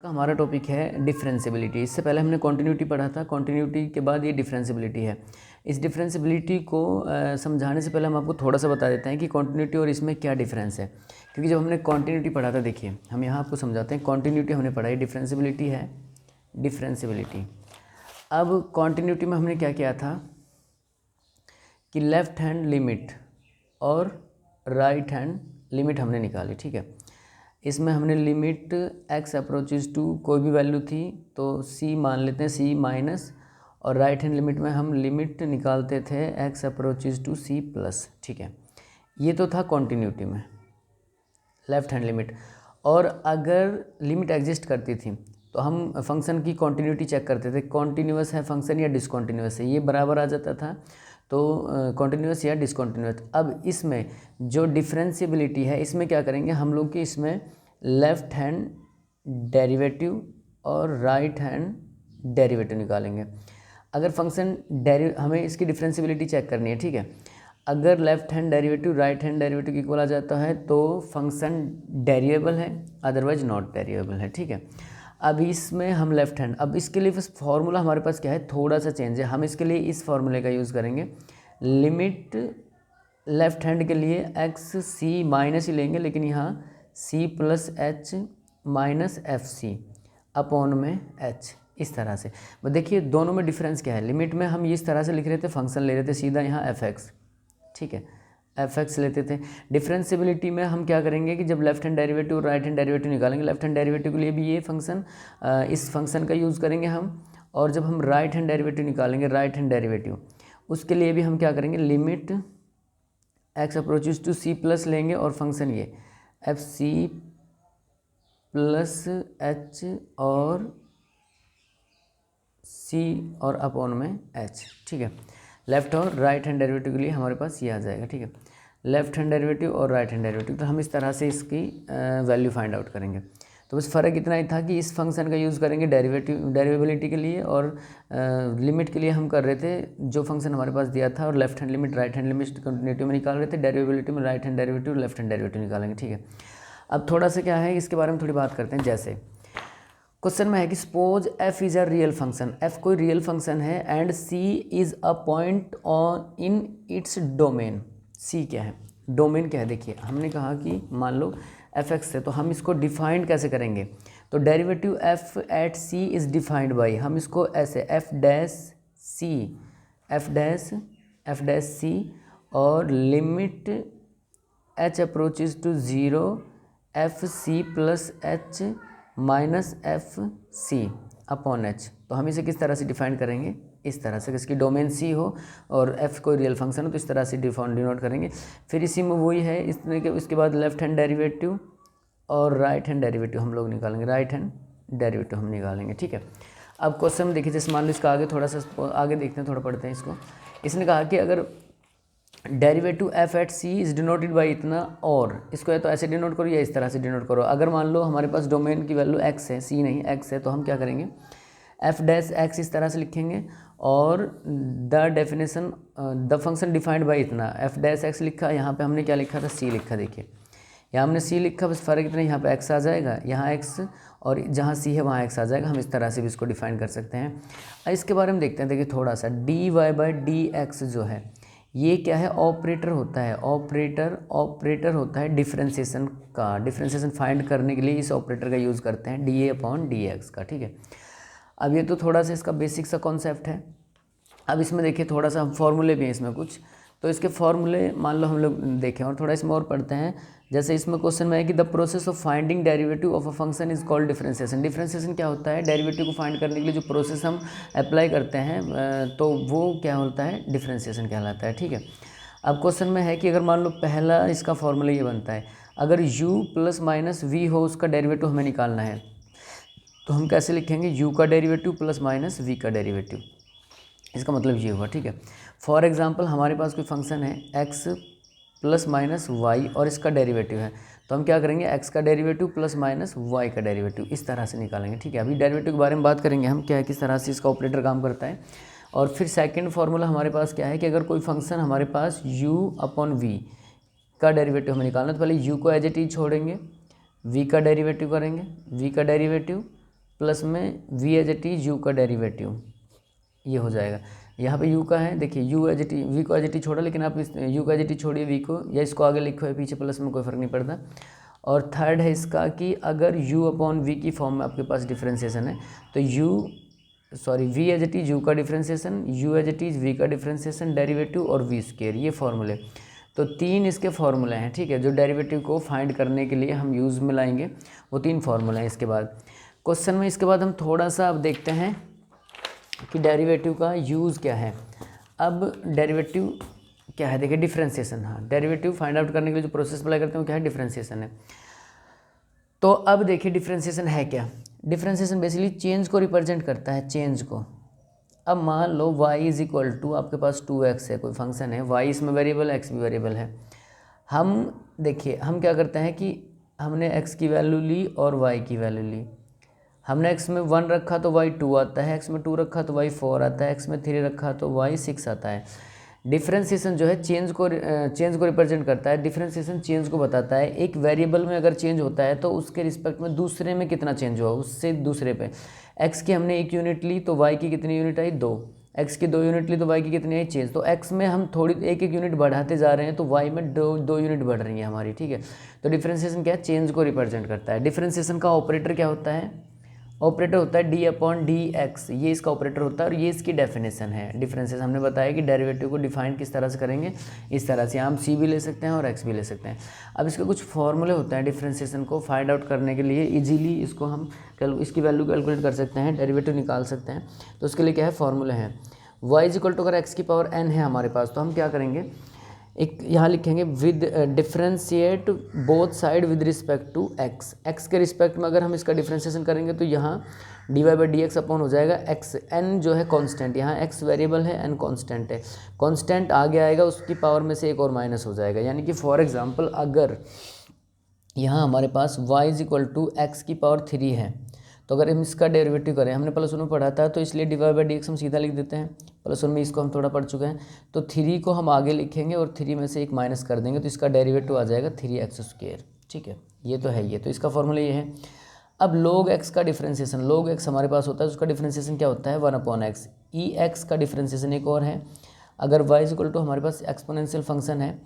का हमारा टॉपिक है डिफरेंशियबिलिटी। इससे पहले हमने कॉन्टिन्यूटी पढ़ा था, कॉन्टिन्यूटी के बाद ये डिफरेंशियबिलिटी है। इस डिफरेंशियबिलिटी को समझाने से पहले हम आपको थोड़ा सा बता देते हैं कि कॉन्टिन्यूटी और इसमें क्या डिफरेंस है। क्योंकि जब हमने कॉन्टिन्यूटी पढ़ा था, देखिए हम यहाँ आपको समझाते हैं। कॉन्टिन्यूटी हमने पढ़ा है, डिफरेंशियबिलिटी है डिफरेंशियबिलिटी। अब कॉन्टिन्यूटी में हमने क्या किया था कि लेफ़्ट हैंड लिमिट और राइट हैंड लिमिट हमने निकाली, ठीक है। इसमें हमने लिमिट x अप्रोचेज टू कोई भी वैल्यू थी तो c मान लेते हैं, c माइनस, और राइट हैंड लिमिट में हम लिमिट निकालते थे x approaches to c plus, ठीक है। ये तो था कॉन्टिन्यूटी में लेफ़्ट हैंड लिमिट। और अगर लिमिट एग्जिस्ट करती थी तो हम फंक्शन की कॉन्टिन्यूटी चेक करते थे, कॉन्टिन्यूअस है फंक्शन या डिसकॉन्टिन्यूअस है। ये बराबर आ जाता था तो कॉन्टिन्यूअस या डिसकॉन्टिन्यूअस। अब इसमें जो डिफरेंशियबिलिटी है, इसमें क्या करेंगे हम लोग कि इसमें लेफ़्ट हैंड डेरिवेटिव और राइट हैंड डेरिवेटिव निकालेंगे। अगर फंक्शन हमें इसकी डिफरेंशियबिलिटी चेक करनी है, ठीक है। अगर left hand derivative right hand derivative equal आ जाता है तो फंक्शन डेरिएबल है, अदरवाइज नॉट डेरिएबल है, ठीक है। अब इसमें हम लेफ़्ट हैंड, अब इसके लिए बस फॉर्मूला हमारे पास क्या है, थोड़ा सा चेंज है। हम इसके लिए इस फॉर्मूले का यूज़ करेंगे। लिमिट लेफ़्ट हैंड के लिए एक्स सी माइनस ही लेंगे, लेकिन यहाँ C plus H minus F C upon में एच, इस तरह से। देखिए दोनों में डिफरेंस क्या है। लिमिट में हम इस तरह से लिख रहे थे, फंक्शन ले रहे थे सीधा यहाँ एफ एक्स, ठीक है, एफ एक्स लेते थे। डिफरेंशियबिलिटी में हम क्या करेंगे कि जब लेफ्ट हैंड डेरिवेटिव और राइट हैंड डेरिवेटिव निकालेंगे, लेफ्ट हैंड डेरिवेटिव के लिए भी ये फंक्शन इस फंक्शन का यूज़ करेंगे हम, और जब हम राइट हैंड डेरिवेटिव निकालेंगे, राइट हैंड डेरिवेटिव, उसके लिए भी हम क्या करेंगे, limit X approaches to C plus लेंगे और फंक्शन ये एफ सी प्लस एच और सी और अपॉन में एच, ठीक है। लेफ़्ट और राइट हैंड डेरिवेटिव के लिए हमारे पास ये आ जाएगा, ठीक है। लेफ़्ट हैंड डेरिवेटिव और राइट हैंड डेरिवेटिव, तो हम इस तरह से इसकी वैल्यू फाइंड आउट करेंगे। तो बस फ़र्क इतना ही था कि इस फंक्शन का यूज़ करेंगे डेरिवेबिलिटी के लिए, और लिमिट के लिए हम कर रहे थे जो फंक्शन हमारे पास दिया था, और left hand limit right hand limit continuity में निकाल रहे थे, डेरिवेबिलिटी में right hand derivative left hand derivative निकालेंगे, ठीक है। अब थोड़ा सा क्या है, इसके बारे में थोड़ी बात करते हैं। जैसे क्वेश्चन में है कि suppose f is a real function, f कोई रियल फंक्शन है, and c is a point on in its domain. c क्या है, डोमेन क्या है। देखिए हमने कहा कि मान लो f(x) है, तो हम इसको डिफाइंड कैसे करेंगे, तो derivative f at c is defined by, हम इसको ऐसे f डैश c और limit h approaches to 0 f c plus h minus F C upon H. तो हम इसे किस तरह से डिफाइन करेंगे, इस तरह से, इसकी डोमेन सी हो और एफ कोई रियल फंक्शन हो, तो इस तरह से डिनोट करेंगे। फिर इसी में वही है, इसके बाद लेफ्ट हैंड डेरिवेटिव और राइट हैंड डेरिवेटिव हम लोग निकालेंगे, राइट हैंड डेरिवेटिव हम निकालेंगे, ठीक है। अब क्वेश्चन में देखिए, जैसे मान लो इसका आगे थोड़ा सा आगे देखते हैं, थोड़ा पढ़ते हैं इसको। इसने कहा कि अगर derivative F at C is denoted by इतना, और इसको या तो ऐसे डिनोट करो या इस तरह से डिनोट करो। अगर मान लो हमारे पास डोमेन की वैल्यू एक्स है, सी नहीं एक्स है, तो हम क्या करेंगे, एफ डैश एक्स इस तरह से लिखेंगे, और the definition the function defined by इतना, एफ डैश एक्स लिखा, यहाँ पे हमने क्या लिखा था, सी लिखा। देखिए यहाँ हमने सी लिखा, बस फ़र्क इतना, यहाँ पे एक्स आ जाएगा, यहाँ एक्स, और जहाँ सी है वहाँ एक्स आ जाएगा। हम इस तरह से भी इसको डिफाइन कर सकते हैं। इसके बारे में देखते हैं। देखिए थोड़ा सा D Y by D X जो है, ये क्या है, ऑपरेटर होता है। ऑपरेटर होता है डिफरेंशिएशन का। डिफरेंशिएशन फाइंड करने के लिए इस ऑपरेटर का यूज़ करते हैं, D A upon D x का, ठीक है। अब ये तो थोड़ा सा इसका बेसिक सा कॉन्सेप्ट है। अब इसमें देखिए थोड़ा सा फॉर्मूले भी हैं इसमें कुछ, तो इसके फॉर्मूले मान लो हम लोग देखें और थोड़ा इसमें और पढ़ते हैं। जैसे इसमें क्वेश्चन में है कि the process of finding derivative of a function is called differentiation. Differentiation क्या होता है, डेरिवेटिव को फाइंड करने के लिए जो प्रोसेस हम अप्लाई करते हैं, तो वो क्या होता है, डिफरेंशिएशन कहलाता है, ठीक है। अब क्वेश्चन में है कि अगर मान लो पहला इसका फॉर्मूला ये बनता है, अगर u प्लस माइनस वी हो, उसका डेरिवेटिव हमें निकालना है, तो हम कैसे लिखेंगे, u का डेरिवेटिव प्लस माइनस v का डेरिवेटिव। इसका मतलब ये हुआ, ठीक है। फॉर एग्जांपल हमारे पास कोई फंक्शन है x प्लस माइनस वाई और इसका डेरिवेटिव है, तो हम क्या करेंगे, x का डेरिवेटिव प्लस माइनस y का डेरिवेटिव, इस तरह से निकालेंगे, ठीक है। अभी डेरिवेटिव के बारे में बात करेंगे हम, क्या है, किस तरह से इसका ऑपरेटर काम करता है। और फिर सेकंड फार्मूला हमारे पास क्या है कि अगर कोई फंक्शन हमारे पास u अपॉन v का डेरिवेटिव हमें निकालना, तो पहले u को एज इट इज छोड़ेंगे, v का डेरिवेटिव करेंगे, v का डेरिवेटिव प्लस में v as it is u का डेरिवेटिव, ये हो जाएगा। यहाँ पे u का है, देखिए u as it is, v को एज इट इज छोड़ा, लेकिन आप इस u का एज इट इज छोड़िए v को, या इसको आगे लिखो है पीछे प्लस में, कोई फ़र्क नहीं पड़ता। और थर्ड है इसका कि अगर u अपॉन v की फॉर्म में आपके पास डिफ्रेंसिएशन है तो v as it is u का differentiation, u as it is v का डिफ्रेंसिएशन, डेरिवेटिव और v स्क्वायर, ये फॉर्मूले। तो 3 इसके फॉर्मूले हैं, ठीक है, जो डेरिवेटिव को फाइंड करने के लिए हम यूज़ में लाएंगे, वो 3 फार्मूले हैं। इसके बाद क्वेश्चन में इसके बाद हम थोड़ा सा अब देखते हैं कि डेरिवेटिव का यूज़ क्या है। अब डेरिवेटिव क्या है, देखिए डिफ्रेंसिएशन, हाँ, डेरिवेटिव फाइंड आउट करने के लिए जो प्रोसेस अप्लाई करते हैं वो क्या है, डिफ्रेंसिएशन है। तो अब देखिए डिफ्रेंसिएशन है क्या। डिफ्रेंसिएशन बेसिकली चेंज को रिप्रेजेंट करता है, चेंज को। अब मान लो y इज इक्वल टू आपके पास 2x है, कोई फंक्शन है, y इसमें वेरिएबल है, x भी वेरिएबल है। हम देखिए हम क्या करते हैं कि हमने x की वैल्यू ली और y की वैल्यू ली। हमने x में 1 रखा तो y 2 आता है, x में 2 रखा तो y 4 आता है, x में 3 रखा तो y 6 आता है। डिफ्रेंसिएशन जो है चेंज को रिप्रेजेंट करता है। डिफ्रेंसिएशन चेंज को बताता है। एक वेरिएबल में अगर चेंज होता है तो उसके रिस्पेक्ट में दूसरे में कितना चेंज हुआ, उससे दूसरे पे। x की हमने 1 यूनिट ली तो y की कितनी यूनिट आई, 2। x की 2 यूनिट ली तो y की कितनी आई, चेंज। तो x में हम थोड़ी एक यूनिट बढ़ाते जा रहे हैं तो y में 2 यूनिट बढ़ रही है हमारी, ठीक है। तो डिफ्रेंसिएशन क्या है, चेंज को रिप्रेजेंट करता है। डिफ्रेंसिएशन का ऑपरेटर क्या होता है, ऑपरेटर होता है d अपॉन डी एक्स, ये इसका ऑपरेटर होता है और ये इसकी डेफिनेशन है। डिफरेंसेस हमने बताया कि डेरिवेटिव को डिफाइन किस तरह से करेंगे, इस तरह से। हम c भी ले सकते हैं और x भी ले सकते हैं। अब इसके कुछ फॉर्मूले होते हैं डिफरेंशिएशन को फाइंड आउट करने के लिए। इजीली इसको हम इसकी वैल्यू कैलकुलेट कर सकते हैं, डेरिवेटिव निकाल सकते हैं। तो उसके लिए क्या है, फॉर्मूले हैं। y इज इक्वल टू अगर x की पावर n है हमारे पास तो हम क्या करेंगे, एक यहाँ लिखेंगे with differentiate both side with respect to x। x के रिस्पेक्ट में अगर हम इसका डिफ्रेंशिएशन करेंगे तो यहाँ D Y by D X upon हो जाएगा x। n जो है कांस्टेंट, यहाँ x वेरिएबल है, n कांस्टेंट है। कांस्टेंट आगे आएगा, उसकी पावर में से एक और माइनस हो जाएगा। यानी कि फॉर एग्जांपल अगर यहाँ हमारे पास y is equal to X की पावर 3 है तो अगर हम इसका डेरिवेटिव करें, हमने प्लस 1 में पढ़ा था तो इसलिए d Y by D x हम सीधा लिख देते हैं। प्लस 1 में इसको हम थोड़ा पढ़ चुके हैं तो 3 को हम आगे लिखेंगे और 3 में से एक माइनस कर देंगे तो इसका डेरिवेटिव आ जाएगा 3x²। ठीक है, ये तो है, ये तो इसका फॉर्मूला ये है। अब log x का डिफ्रेंशिएशन, log x हमारे पास होता है, उसका डिफ्रेंशिएशन क्या होता है, 1/x। ई एक्स का डिफ्रेंशिएशन एक और है। अगर y इज इक्वल टू हमारे पास एक्सपोनेंशियल फंक्शन है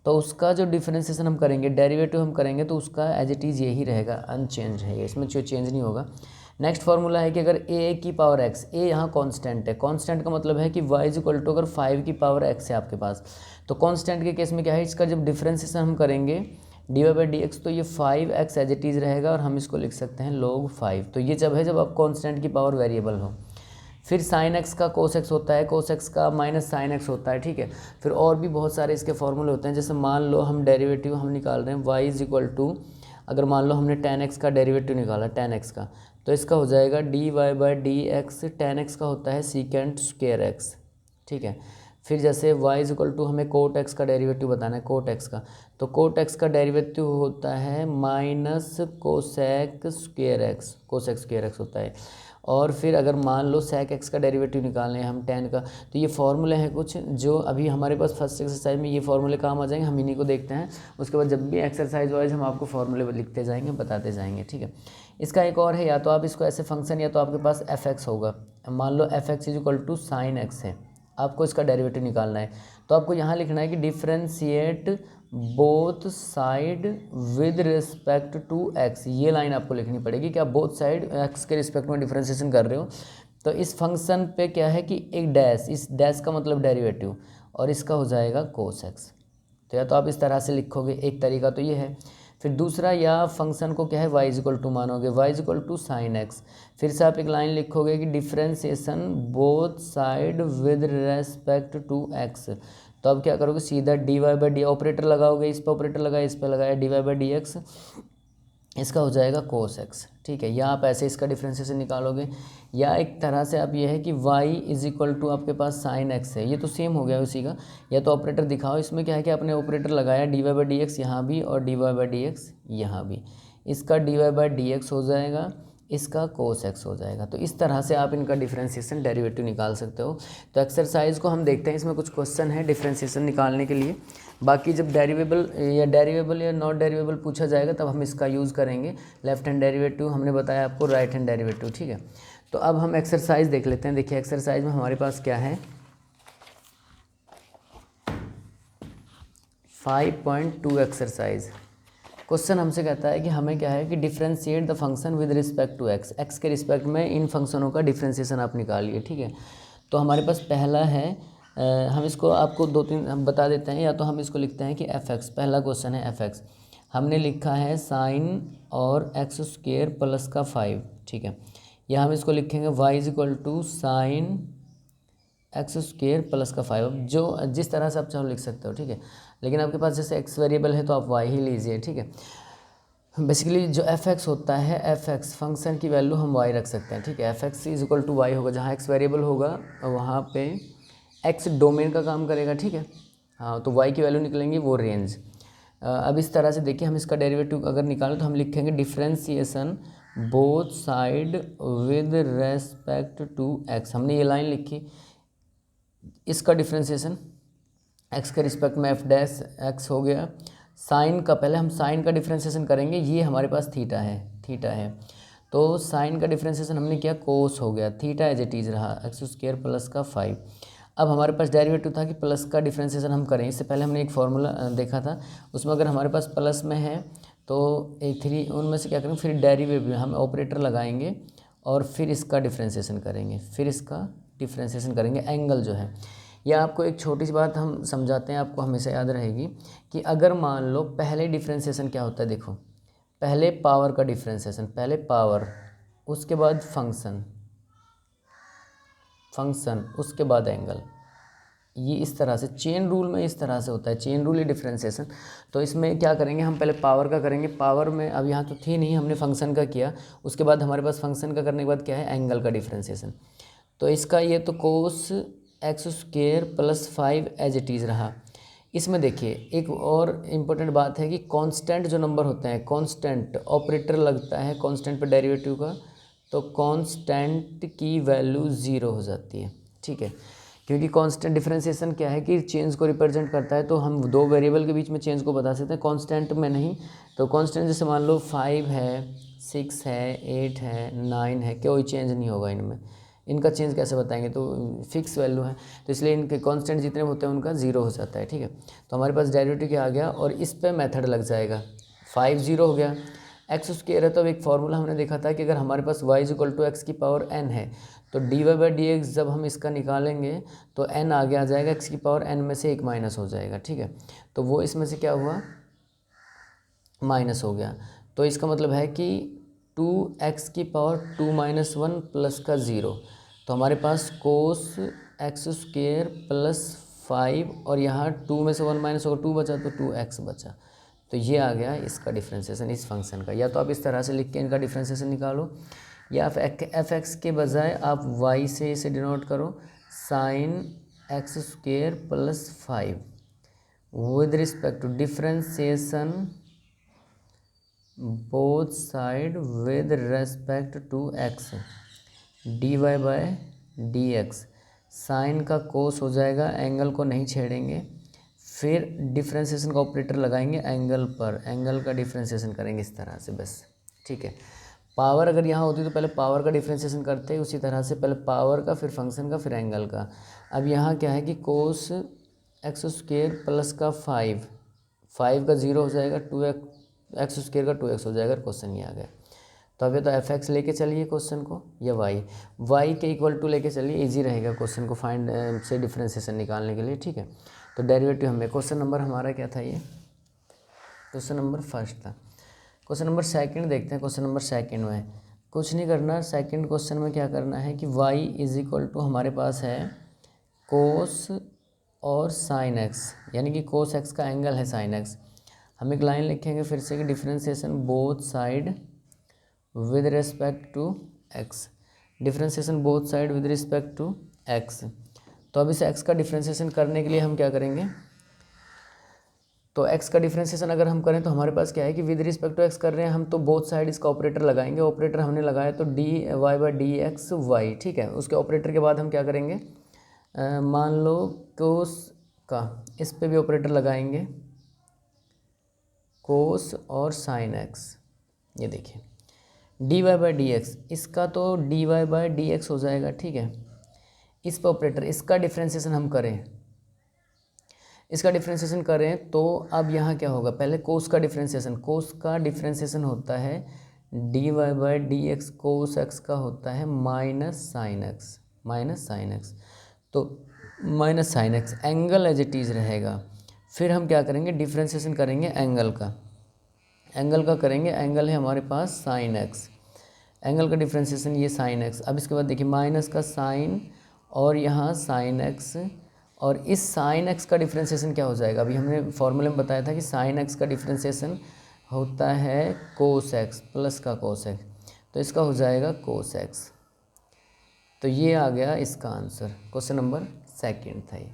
तो उसका जो डिफरेंशिएशन हम करेंगे, डेरिवेटिव हम करेंगे तो उसका एज इट इज़ यही रहेगा, अनचेंज है, इसमें कोई चेंज नहीं होगा। नेक्स्ट फार्मूला है कि अगर a की पावर x, a यहाँ कांस्टेंट है। कांस्टेंट का मतलब है कि y इज इक्वल टू अगर 5 की पावर x है आपके पास तो कांस्टेंट के केस में क्या है, इसका जब डिफरेंशिएशन हम करेंगे d Y by D x तो ये 5x एज इट इज़ रहेगा और हम इसको लिख सकते हैं log 5। तो ये जब है जब आप कांस्टेंट की पावर वेरिएबल हो। फिर साइन एक्स का कोस एक्स होता है, कोस एक्स का माइनस साइन एक्स होता है, ठीक है। फिर और भी बहुत सारे इसके फॉर्मूले होते हैं। जैसे मान लो हम डेरिवेटिव हम निकाल रहे हैं y इज इक्वल टू, अगर मान लो हमने tan x का डेरिवेटिव निकाला, tan x का, तो इसका हो जाएगा d Y by D x. tan x का होता है सीकेंट स्क्वायर x, ठीक है। फिर जैसे y इज इक्वल टू हमें कोट x का डेरिवेटिव बताना है, कोट x का, तो कोट x का डेरिवेटिव होता है minus cosec square x, cosec square x होता है। और फिर अगर मान लो sec x का डेरिवेटिव निकालने हैं हम tan का, तो ये फॉर्मूले हैं कुछ जो अभी हमारे पास फर्स्ट एक्सरसाइज में ये फॉर्मूले काम आ जाएंगे, हम इन्हीं को देखते हैं। उसके बाद जब भी एक्सरसाइज वाइज हम आपको फॉर्मूले लिखते जाएंगे, बताते जाएंगे, ठीक है। इसका एक और है, या तो आप इसको ऐसे फंक्शन, या तो आपके पास f(x) होगा। मान लो f(x) is equal to sine x है, आपको इसका डेरिवेटिव निकालना है तो आपको यहाँ लिखना है कि differentiate both side with respect to x। ये लाइन आपको लिखनी पड़ेगी कि आप बोथ साइड x के रिस्पेक्ट में डिफ्रेंशिएशन कर रहे हो। तो इस फंक्शन पे क्या है कि एक डैश, इस डैश का मतलब डेरिवेटिव, और इसका हो जाएगा कोस x। तो या तो आप इस तरह से लिखोगे, एक तरीका तो ये है। फिर दूसरा, या फंक्शन को क्या है y इज इक्वल टू मानोगे, y is equal to sine x। फिर से आप एक लाइन लिखोगे कि differentiation both side with respect to x। तो अब क्या करोगे, सीधा d Y by d operator लगाओगे, इस पर ऑपरेटर लगाया, इस पर लगाया, d Y by D x, इसका हो जाएगा कोस x, ठीक है। या आप ऐसे इसका डिफ्रेंशिएशन निकालोगे, या एक तरह से आप ये है कि y इज इक्वल टू आपके पास साइन x है, ये तो सेम हो गया उसी का। या तो ऑपरेटर दिखाओ, इसमें क्या है कि आपने ऑपरेटर लगाया d Y by D x यहाँ भी और d Y by D x यहाँ भी, इसका d Y by D x हो जाएगा, इसका कोस x हो जाएगा। तो इस तरह से आप इनका डिफरेंशिएशन डेरिवेटिव निकाल सकते हो। तो एक्सरसाइज को हम देखते हैं, इसमें कुछ क्वेश्चन है डिफरेंशिएशन निकालने के लिए। बाकी जब डेरिवेबल या नॉट डेरिवेबल पूछा जाएगा तब हम इसका यूज़ करेंगे। लेफ्ट हैंड डेरिवेटिव हमने बताया आपको, राइट हैंड डेरिवेटिव, ठीक है। तो अब हम एक्सरसाइज देख लेते हैं। देखिए एक्सरसाइज में हमारे पास क्या है, 5.2 एक्सरसाइज। क्वेश्चन हमसे कहता है कि हमें क्या है कि differentiate the function with respect to x, x के रिस्पेक्ट में इन फंक्शनों का डिफ्रेंशिएशन आप निकालिए, ठीक है। तो हमारे पास पहला है, हम इसको आपको 2-3 हम बता देते हैं, या तो हम इसको लिखते हैं कि एफ एक्स, पहला क्वेश्चन है एफ एक्स। हमने लिखा है साइन और एक्स स्क्वेयर प्लस का 5, ठीक है। या हम इसको लिखेंगे y is equal to sine x square plus का 5, जो जिस तरह से आप चाहो लिख सकते हो, ठीक है। लेकिन आपके पास जैसे एक्स वेरिएबल है तो आप वाई ही लीजिए, ठीक है। बेसिकली जो एफ एक्स होता है, एफ एक्स फंक्शन की वैल्यू हम वाई रख सकते हैं, ठीक है। F x is equal to y होगा, जहाँ एक्स वेरिएबल होगा वहाँ पे एक्स डोमेन का काम करेगा, ठीक है। हाँ, तो वाई की वैल्यू निकलेंगी वो रेंज। अब इस तरह से देखिए, हम इसका डेरिवेटिव अगर निकालें तो हम लिखेंगे differentiation both side with respect to x. हमने ये लाइन लिखी, इसका डिफ्रेंशिएशन एक्स के रिस्पेक्ट में एफ डैश एक्स हो गया। साइन का, पहले हम साइन का डिफ्रेंशिएशन करेंगे, ये हमारे पास थीटा है। तो साइन का डिफ्रेंशिएशन हमने किया, कोस हो गया, थीटा एज इट इज रहा, एक्स स्क्वायर प्लस का 5। अब हमारे पास डेरिवेटिव था कि प्लस का डिफ्रेंशिएशन हम करें। इससे पहले हमने एक फार्मूला देखा था, उसमें अगर हमारे पास प्लस में है तो एक 3 उनमें से क्या करेंगे, फिर डेरिवेटिव हम ऑपरेटर लगाएंगे और फिर इसका डिफ्रेंशिएशन करेंगे, एंगल जो है। या आपको एक छोटी सी बात हम समझाते हैं, आपको हमेशा याद रहेगी कि अगर मान लो पहले डिफ्रेंशिएशन क्या होता है, देखो पहले पावर का डिफ्रेंशिएशन, पहले पावर, उसके बाद फंक्शन, उसके बाद एंगल, ये इस तरह से चेन रूल में इस तरह से होता है, चेन रूल या डिफ्रेंशिएशन। तो इसमें क्या करेंगे, हम पहले पावर का करेंगे, पावर में अब यहाँ तो थी नहीं, हमने फंक्शन का किया, उसके बाद हमारे पास फंक्शन का करने के बाद क्या है, एंगल का डिफ्रेंशिएशन। तो इसका ये तो cos x square plus 5 as it is रहा। इसमें देखिए एक और इम्पोर्टेंट बात है कि कांस्टेंट जो नंबर होते हैं, कांस्टेंट ऑपरेटर लगता है कांस्टेंट पर डेरिवेटिव का, तो कांस्टेंट की वैल्यू 0 हो जाती है, ठीक है। क्योंकि कांस्टेंट डिफरेंशिएशन क्या है कि चेंज को रिप्रेजेंट करता है, तो हम दो वेरिएबल के बीच में चेंज को बता सकते हैं, कांस्टेंट में नहीं। तो कांस्टेंट जैसे मान लो 5 है, 6 है, 8 है, 9 है, कोई चेंज नहीं होगा इनमें, इनका चेंज कैसे बताएंगे, तो फिक्स वैल्यू है, तो इसलिए इनके कांस्टेंट जितने होते हैं उनका 0 हो जाता है, ठीक है। तो हमारे पास डेरिवेटिव क्या आ गया और इस पे मेथड लग जाएगा, 5 0 हो गया। एक्स स्क्वायर है तो एक फार्मूला हमने देखा था कि अगर हमारे पास y इक्वल टू एक्स की पावर n है तो dy/dx जब हम इसका निकालेंगे तो n आगे आ जाएगा, x की पावर n में से 1 माइनस हो जाएगा, ठीक है। तो वो इसमें से क्या हुआ, माइनस हो गया। तो इसका मतलब है कि 2x की पावर 2 - 1 प्लस का 0, तो हमारे पास कोस एक्स स्क्वेयर प्लस 5 और यहाँ 2 में से 1 माइनस होगा, 2 बचा तो 2x बचा। तो ये आ गया इसका डिफ्रेंशिएशन इस फंक्शन का। या तो आप इस तरह से लिख के इनका डिफ्रेंशिएशन निकालो, या एफ एक्स के बजाय आप y से इसे डिनोट करो, sine x square plus 5 with respect to differentiation both side with respect to x dy/dx। Sine का कोस हो जाएगा, एंगल को नहीं छेड़ेंगे, फिर डिफ्रेंशिएशन का ऑपरेटर लगाएंगे एंगल पर, एंगल का डिफ्रेंशिएशन करेंगे इस तरह से, बस, ठीक है। पावर अगर यहाँ होती तो पहले पावर का डिफ्रेंशिएशन करते, उसी तरह से पहले पावर का, फिर फंक्शन का, फिर एंगल का। अब यहाँ क्या है कि कोस एक्स स्क्वेयर प्लस का 5 का 0 हो जाएगा, 2x स्क्वेयर का 2x हो जाएगा, क्वेश्चन ये आ गया। तो अब ये तो एफ एक्स लेके चलिए क्वेश्चन को, या वाई के इक्वल टू लेके चलिए, इजी रहेगा क्वेश्चन को फाइंड से डिफ्रेंशिएशन निकालने के लिए, ठीक है। तो डेरिवेटिव हमें, क्वेश्चन नंबर हमारा क्या था, ये क्वेश्चन नंबर फर्स्ट था। क्वेश्चन नंबर सेकंड देखते हैं। क्वेश्चन नंबर सेकंड में कुछ नहीं करना, सेकंड क्वेश्चन में क्या करना है कि y इज इक्वल टू हमारे पास है कोस और साइन एक्स, यानी कि कोस एक्स का एंगल है साइन एक्स। हम एक लाइन लिखेंगे फिर से कि differentiation both side with respect to x, differentiation both side with respect to x. तो अब इस x का डिफ्रेंशिएशन करने के लिए हम क्या करेंगे, तो x का डिफ्रेंशिएशन अगर हम करें तो हमारे पास क्या है कि विद रिस्पेक्ट टू x कर रहे हैं हम, तो बोथ साइड इसका ऑपरेटर लगाएंगे। ऑपरेटर हमने लगाया तो dy/dx y, ठीक है। उसके ऑपरेटर के बाद हम क्या करेंगे, मान लो कोस का, इस पे भी ऑपरेटर लगाएंगे कोस और साइन एक्स। ये देखिए d Y by D x, इसका तो d Y by D x हो जाएगा, ठीक है। इस पर ऑपरेटर, इसका डिफ्रेंसिएशन हम करें, इसका डिफ्रेंसिएशन करें तो अब यहाँ क्या होगा, पहले कोस का डिफ्रेंसिएशन, कोस का डिफ्रेंसिएशन होता है d Y by D x, cos x का होता है minus sine x, minus sine x, तो minus sine x, angle as it is रहेगा। फिर हम क्या करेंगे, डिफ्रेंसिएशन करेंगे एंगल का, एंगल का करेंगे, एंगल है हमारे पास साइन एक्स, एंगल का डिफ्रेंसिएशन ये साइन एक्स। अब इसके बाद देखिए माइनस का साइन और यहाँ साइन एक्स, और इस साइन एक्स का डिफ्रेंसिएशन क्या हो जाएगा, अभी हमने फॉर्मूले में बताया था कि साइन एक्स का डिफ्रेंसिएशन होता है कोस एक्स प्लस का कोस एक्स, तो इसका हो जाएगा कोस एक्स। तो ये आ गया इसका आंसर, क्वेश्चन नंबर 2 था ये।